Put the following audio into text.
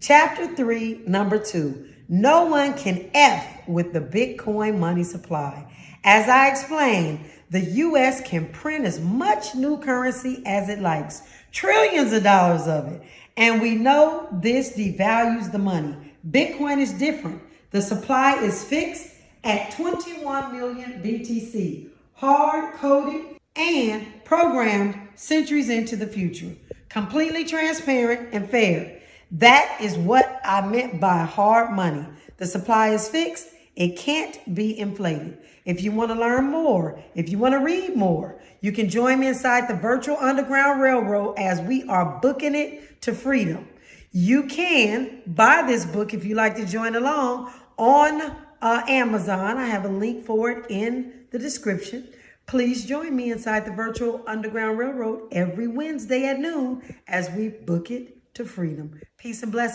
Chapter 3, number 2. No one can F with the Bitcoin money supply. As I explained, the U.S. can print as much new currency as it likes, trillions of dollars of it. And we know this devalues the money. Bitcoin is different. The supply is fixed at 21 million BTC, hard-coded and programmed centuries into the future. Completely transparent and fair. That is what I meant by hard money. The supply is fixed. It can't be inflated. If you want to learn more, if you want to read more, you can join me inside the virtual Underground Railroad as we are booking it to freedom. You can buy this book if you like to join along on Amazon. I have a link for it in the description. Please join me inside the virtual Underground Railroad every Wednesday at noon as we book it to freedom. Peace and blessings.